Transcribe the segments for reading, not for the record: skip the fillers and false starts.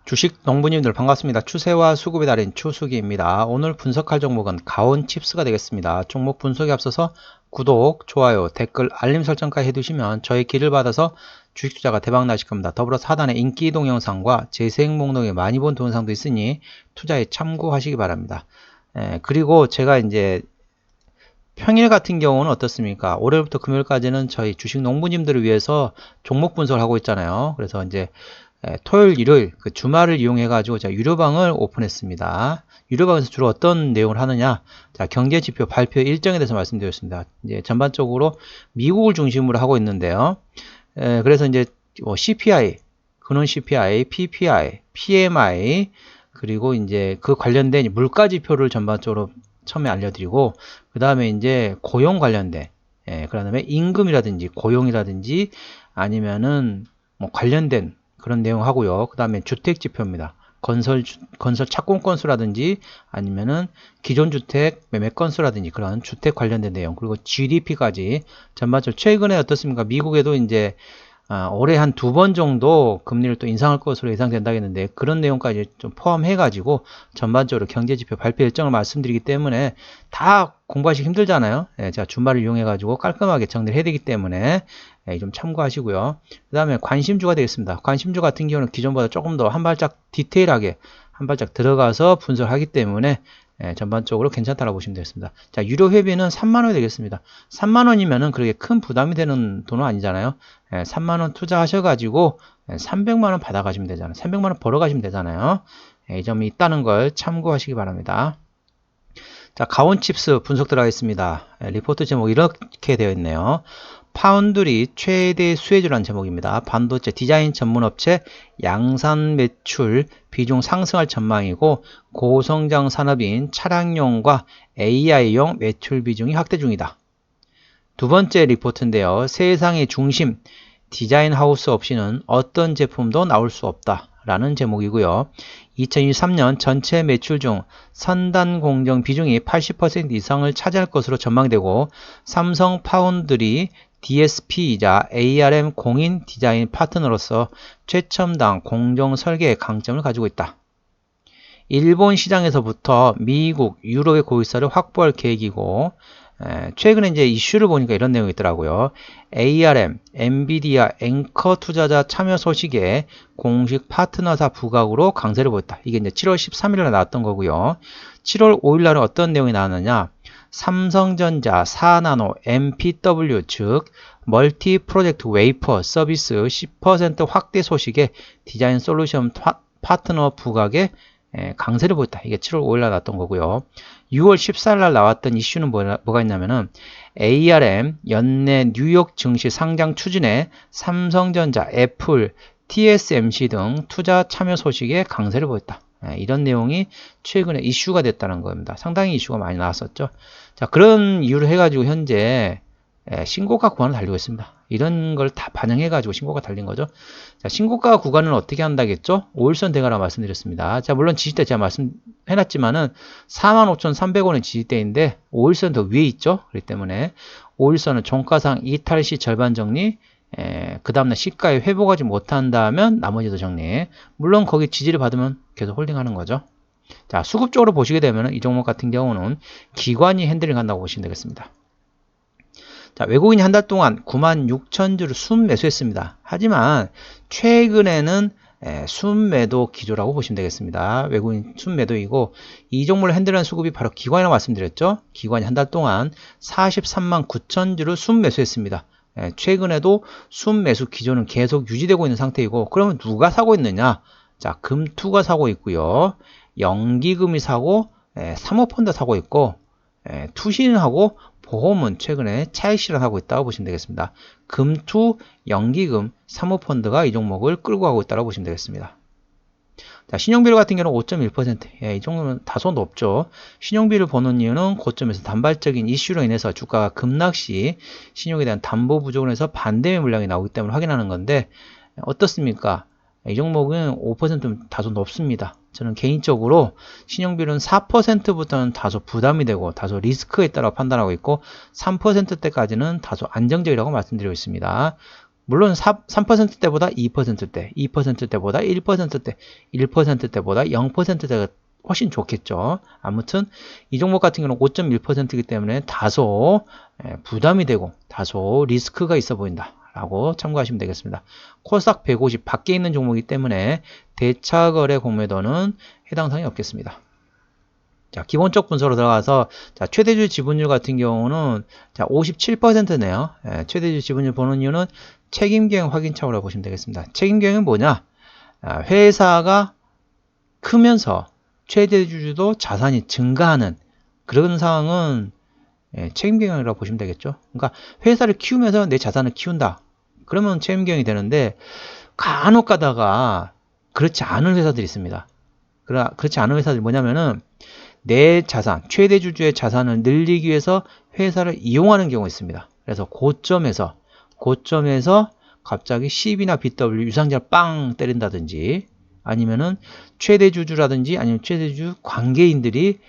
주식 농부님들 반갑습니다. 추세와 수급의 달인 추수기입니다. 오늘 분석할 종목은 가온칩스가 되겠습니다. 종목 분석에 앞서서 구독, 좋아요, 댓글, 알림 설정까지 해두시면 저의 길을 받아서 주식 투자가 대박 나실 겁니다. 더불어서 하단에 인기 동영상과 재생 목록에 많이 본 동영상도 있으니 투자에 참고하시기 바랍니다. 그리고 제가 이제 평일 같은 경우는 어떻습니까? 월요일부터 금요일까지는 저희 주식 농부님들을 위해서 종목 분석을 하고 있잖아요. 그래서 이제 토요일, 일요일 그 주말을 이용해 가지고 제가 유료방을 오픈했습니다. 유료방에서 주로 어떤 내용을 하느냐? 자, 경제 지표 발표 일정에 대해서 말씀드렸습니다. 이제 전반적으로 미국을 중심으로 하고 있는데요. 그래서 이제 CPI, 근원 CPI, PPI, PMI 그리고 이제 그 관련된 물가 지표를 전반적으로 처음에 알려드리고 그 다음에 이제 고용 관련된 그 다음에 임금이라든지 고용이라든지 아니면은 뭐 관련된 그런 내용 하고요. 그 다음에 주택 지표입니다. 건설 착공 건수라든지 아니면은 기존 주택 매매 건수라든지 그런 주택 관련된 내용 그리고 GDP까지 전반적으로 최근에 어떻습니까? 미국에도 이제 올해 한 2번 정도 금리를 또 인상할 것으로 예상된다겠는데 그런 내용까지 좀 포함해 가지고 전반적으로 경제지표 발표 일정을 말씀드리기 때문에 다 공부하시기 힘들잖아요. 제가 주말을 이용해 가지고 깔끔하게 정리를 해야 되기 때문에 좀 참고하시고요. 그 다음에 관심주가 되겠습니다. 관심주 같은 경우는 기존보다 조금 더 한 발짝 디테일하게 한 발짝 들어가서 분석하기 때문에 전반적으로 괜찮다고 보시면 되겠습니다. 자, 유료 회비는 3만원이 되겠습니다. 3만원이면은 그렇게 큰 부담이 되는 돈은 아니잖아요. 3만원 투자하셔가지고 300만원 받아가시면 되잖아요. 300만원 벌어가시면 되잖아요. 이 점이 있다는 걸 참고하시기 바랍니다. 자, 가온칩스 분석 들어가겠습니다. 리포트 제목 이렇게 되어 있네요. 파운드리 최대 수혜주라는 제목입니다. 반도체 디자인 전문업체 양산 매출 비중 상승할 전망이고 고성장 산업인 차량용과 AI용 매출 비중이 확대 중이다. 두 번째 리포트인데요. 세상의 중심 디자인 하우스 없이는 어떤 제품도 나올 수 없다 라는 제목이고요. 2023년 전체 매출 중 선단 공정 비중이 80% 이상을 차지할 것으로 전망되고 삼성 파운드리 DSP이자 ARM 공인 디자인 파트너로서 최첨단 공정 설계의 강점을 가지고 있다. 일본 시장에서부터 미국, 유럽의 고객사를 확보할 계획이고 최근에 이제 이슈를 보니까 이런 내용이 있더라고요. ARM, 엔비디아 앵커 투자자 참여 소식에 공식 파트너사 부각으로 강세를 보였다. 이게 이제 7월 13일에 나왔던 거고요. 7월 5일날은 어떤 내용이 나왔느냐? 삼성전자 4나노 MPW 즉 멀티 프로젝트 웨이퍼 서비스 10% 확대 소식에 디자인 솔루션 파트너 부각에 강세를 보였다. 이게 7월 5일 날 나왔던 거고요. 6월 14일 날 나왔던 이슈는 뭐가 있냐면은 ARM 연내 뉴욕 증시 상장 추진에 삼성전자, 애플, TSMC 등 투자 참여 소식에 강세를 보였다. 이런 내용이 최근에 이슈가 됐다는 겁니다. 상당히 이슈가 많이 나왔었죠. 자, 그런 이유를 해가지고 현재 신고가 구간을 달리고 있습니다. 이런 걸 다 반영해가지고 신고가 달린 거죠. 자, 신고가 구간을 어떻게 한다겠죠? 5일선 대가라 말씀드렸습니다. 자, 물론 지지대 제가 말씀해놨지만은 45,300원의 지지대인데 5일선 더 위에 있죠? 그렇기 때문에 5일선은 종가상 이탈 시 절반 정리, 그 다음날 시가에 회복하지 못한다면 나머지도 정리. 물론 거기 지지를 받으면 계속 홀딩하는 거죠. 자, 수급적으로 보시게 되면 이 종목 같은 경우는 기관이 핸들링 한다고 보시면 되겠습니다. 자, 외국인이 한 달 동안 96,000주를 순매수했습니다. 하지만 최근에는 순매도 기조라고 보시면 되겠습니다. 외국인 순매도이고 이 종목을 핸들하는 수급이 바로 기관이라고 말씀드렸죠. 기관이 한 달 동안 43만 9천주를 순매수했습니다. 최근에도 순매수 기조는 계속 유지되고 있는 상태이고 그러면 누가 사고 있느냐? 자, 금투가 사고 있고요. 연기금이 사고 사모펀드 사고 있고 투신하고 보험은 최근에 차익 실현하고 있다고 보시면 되겠습니다. 금투, 연기금, 사모펀드가 이 종목을 끌고 가고 있다고 보시면 되겠습니다. 자, 신용비율 같은 경우는 5.1%. 이 정도면 다소 높죠. 신용비율을 보는 이유는 고점에서 단발적인 이슈로 인해서 주가가 급락 시 신용에 대한 담보 부족으로 해서 반대의 물량이 나오기 때문에 확인하는 건데 어떻습니까? 이 종목은 5%는 다소 높습니다. 저는 개인적으로 신용비율은 4%부터는 다소 부담이 되고 다소 리스크에 따라 판단하고 있고 3%대까지는 다소 안정적이라고 말씀드리고 있습니다. 물론 3%대보다 2%대, 2%대보다 1%대, 1%대보다 0%대가 훨씬 좋겠죠. 아무튼 이 종목 같은 경우는 5.1%이기 때문에 다소 부담이 되고 다소 리스크가 있어 보인다 라고 참고하시면 되겠습니다. 코스닥 150 밖에 있는 종목이기 때문에 대차거래 공매도는 해당 사항이 없겠습니다. 자, 기본적 분석으로 들어가서 자, 최대주 지분율 같은 경우는 자, 57%네요. 최대주 지분율 보는 이유는 책임경영 확인 차원으로 보시면 되겠습니다. 책임경영은 뭐냐? 회사가 크면서 최대주주도 자산이 증가하는 그런 상황은 책임경영이라고 보시면 되겠죠. 그러니까 회사를 키우면서 내 자산을 키운다. 그러면 책임경영이 되는데 간혹 가다가 그렇지 않은 회사들이 있습니다. 그렇지 않은 회사들이 뭐냐면은 내 자산, 최대주주의 자산을 늘리기 위해서 회사를 이용하는 경우가 있습니다. 그래서 고점에서 갑자기 CB나 BW 유상증을 빵 때린다든지 아니면은 최대주주라든지 아니면 최대주주 관계인들이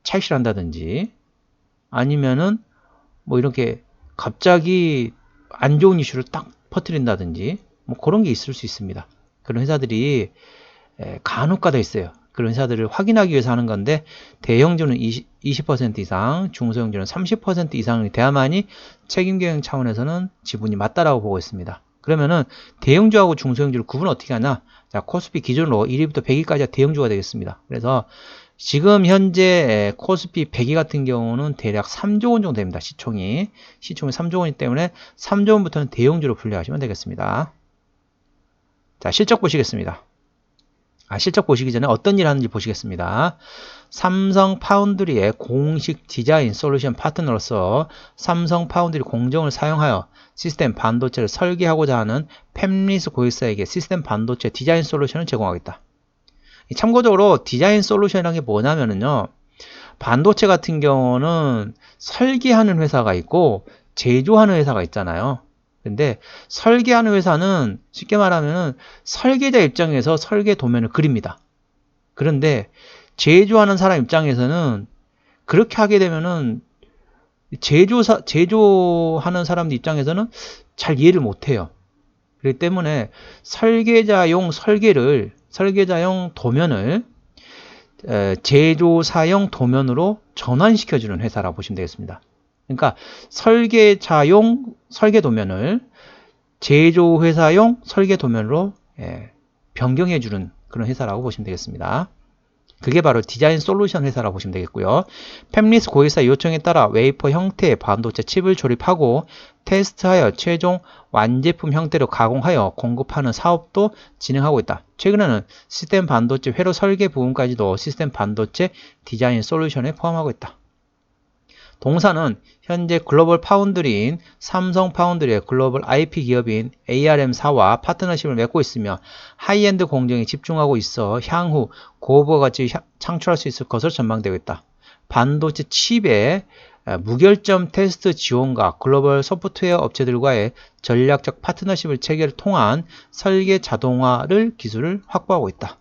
착실한다든지 아니면은 뭐 이렇게 갑자기 안 좋은 이슈를 딱 퍼뜨린다든지 뭐 그런 게 있을 수 있습니다. 그런 회사들이 간혹가다 있어요. 그런 회사들을 확인하기 위해서 하는 건데 대형주는 20% 이상, 중소형주는 30% 이상이 돼야만이 책임경영 차원에서는 지분이 맞다라고 보고 있습니다. 그러면은 대형주하고 중소형주를 구분 어떻게 하냐? 자, 코스피 기준으로 1위부터 100위까지가 대형주가 되겠습니다. 그래서 지금 현재 코스피 100위 같은 경우는 대략 3조 원 정도 됩니다. 시총이 3조 원이기 때문에 3조 원부터는 대형주로 분류하시면 되겠습니다. 자, 실적 보시겠습니다. 실적 보시기 전에 어떤 일 하는지 보시겠습니다. 삼성 파운드리의 공식 디자인 솔루션 파트너로서 삼성 파운드리 공정을 사용하여 시스템 반도체를 설계하고자 하는 팹리스 고객사에게 시스템 반도체 디자인 솔루션을 제공하겠다. 참고적으로 디자인 솔루션이라는 게 뭐냐면요. 반도체 같은 경우는 설계하는 회사가 있고 제조하는 회사가 있잖아요. 근데 설계하는 회사는 쉽게 말하면 설계자 입장에서 설계 도면을 그립니다. 그런데 제조하는 사람 입장에서는 그렇게 하게 되면은 제조하는 사람들 입장에서는 잘 이해를 못해요. 그렇기 때문에 설계자용 도면을 제조사용 도면으로 전환시켜주는 회사라고 보시면 되겠습니다. 그러니까 설계자용 설계 도면을 제조회사용 설계 도면으로 변경해주는 그런 회사라고 보시면 되겠습니다. 그게 바로 디자인 솔루션 회사라고 보시면 되겠고요. 팹리스 고객사 요청에 따라 웨이퍼 형태의 반도체 칩을 조립하고 테스트하여 최종 완제품 형태로 가공하여 공급하는 사업도 진행하고 있다. 최근에는 시스템 반도체 회로 설계 부분까지도 시스템 반도체 디자인 솔루션에 포함하고 있다. 동사는 현재 글로벌 파운드리인 삼성 파운드리의 글로벌 IP 기업인 ARM사와 파트너십을 맺고 있으며 하이엔드 공정에 집중하고 있어 향후 고부가 가치 창출할 수 있을 것으로 전망되고 있다. 반도체 칩의 무결점 테스트 지원과 글로벌 소프트웨어 업체들과의 전략적 파트너십을 체결을 통한 설계 자동화를 기술을 확보하고 있다.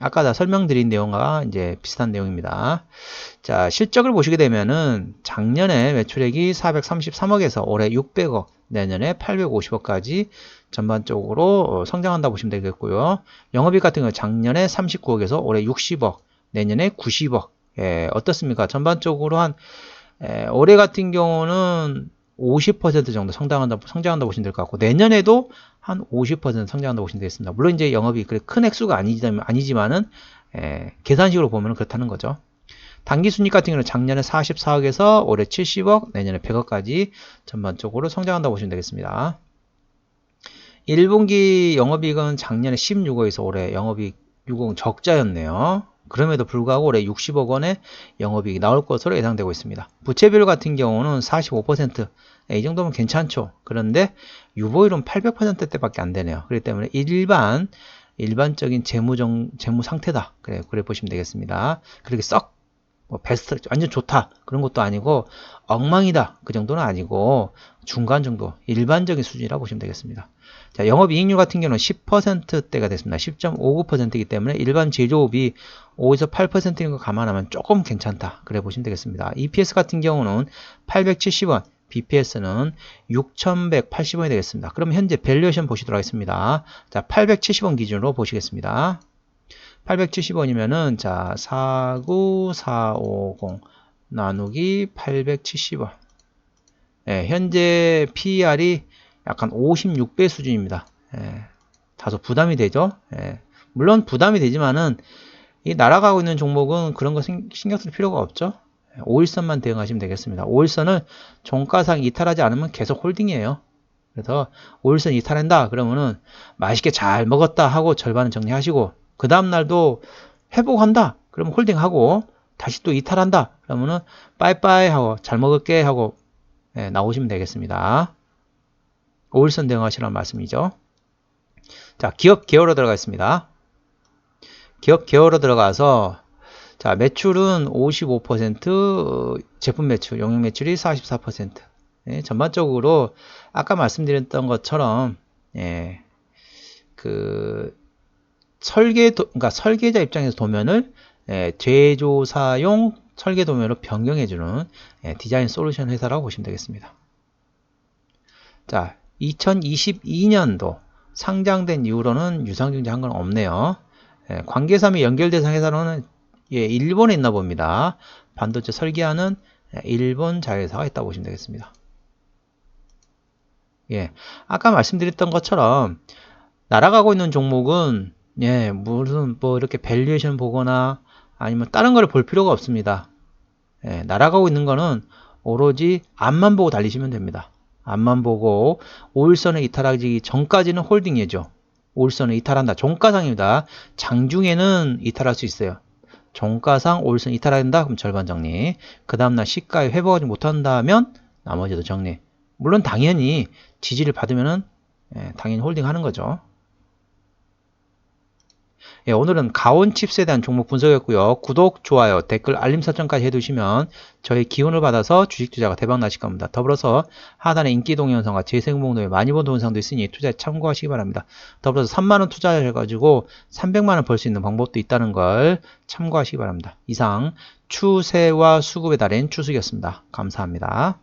아까 다 설명드린 내용과 이제 비슷한 내용입니다. 자, 실적을 보시게 되면은 작년에 매출액이 433억에서 올해 600억, 내년에 850억까지 전반적으로 성장한다 보시면 되겠고요. 영업이익 같은 경우는 작년에 39억에서 올해 60억, 내년에 90억. 어떻습니까? 전반적으로 올해 같은 경우는 50% 정도 성장한다 보시면 될 것 같고, 내년에도 한 50% 성장한다고 보시면 되겠습니다. 물론 이제 영업이 그렇게 큰 액수가 아니지만은, 계산식으로 보면 그렇다는 거죠. 당기순이익 같은 경우는 작년에 44억에서 올해 70억, 내년에 100억까지 전반적으로 성장한다고 보시면 되겠습니다. 1분기 영업이익은 작년에 16억에서 올해 영업이익 6억 적자였네요. 그럼에도 불구하고 올해 60억 원의 영업이익이 나올 것으로 예상되고 있습니다. 부채비율 같은 경우는 45%, 이 정도면 괜찮죠. 그런데 유보율은 800%대밖에 안 되네요. 그렇기 때문에 일반적인 재무 상태다. 그래 보시면 되겠습니다. 그렇게 썩 베스트 완전 좋다 그런 것도 아니고 엉망이다 그 정도는 아니고 중간 정도 일반적인 수준이라고 보시면 되겠습니다. 자, 영업이익률 같은 경우는 10%대가 됐습니다. 10.59%이기 때문에 일반 제조업이 5에서 8%인 거 감안하면 조금 괜찮다 그래 보시면 되겠습니다. EPS 같은 경우는 870원 BPS는 6,180원이 되겠습니다. 그럼 현재 밸류에이션 보시도록 하겠습니다. 자, 870원 기준으로 보시겠습니다. 870원이면은 자, 49450 나누기 870원. 예, 현재 PER이 약간 56배 수준입니다. 예, 다소 부담이 되죠. 예, 물론 부담이 되지만은 이 날아가고 있는 종목은 그런 거 신경 쓸 필요가 없죠. 5일선만 대응하시면 되겠습니다. 5일선을 종가상 이탈하지 않으면 계속 홀딩이에요. 그래서 5일선 이탈한다 그러면은 맛있게 잘 먹었다 하고 절반은 정리하시고, 그 다음날도 회복한다 그러면 홀딩하고, 다시 또 이탈한다 그러면은 빠이빠이 하고 잘 먹을게 하고 나오시면 되겠습니다. 5일선 대응하시라는 말씀이죠. 자, 기업 계열로 들어가겠습니다. 기업 계열로 들어가서 자, 매출은 55%, 제품 매출, 용역 매출이 44%. 예, 전반적으로 아까 말씀드렸던 것처럼 그러니까 설계자 입장에서 도면을 제조사용 설계 도면으로 변경해주는 디자인 솔루션 회사라고 보시면 되겠습니다. 자, 2022년도 상장된 이후로는 유상증자 한 건 없네요. 관계사 및 연결 대상 회사로는 일본에 있나 봅니다. 반도체 설계하는 일본 자회사가 있다고 보시면 되겠습니다. 아까 말씀드렸던 것처럼 날아가고 있는 종목은 무슨 뭐 이렇게 밸류에이션 보거나 아니면 다른 걸 볼 필요가 없습니다. 날아가고 있는 거는 오로지 앞만 보고 달리시면 됩니다. 앞만 보고 5일선에 이탈하기 전까지는 홀딩이죠. 5일선에 이탈한다. 종가상입니다. 장중에는 이탈할 수 있어요. 종가상 5일선 이탈한다. 그럼 절반 정리. 그 다음날 시가에 회복하지 못한다면 나머지도 정리. 물론 당연히 지지를 받으면은 당연히 홀딩하는 거죠. 오늘은 가온칩스에 대한 종목 분석이었고요. 구독, 좋아요, 댓글, 알림 설정까지 해두시면 저희 기운을 받아서 주식 투자가 대박 나실 겁니다. 더불어서 하단에 인기 동영상과 재생목록에 많이 본 동영상도 있으니 투자에 참고하시기 바랍니다. 더불어서 3만원 투자해가지고 300만원 벌 수 있는 방법도 있다는 걸 참고하시기 바랍니다. 이상 추세와 수급의 달인 추수기였습니다. 감사합니다.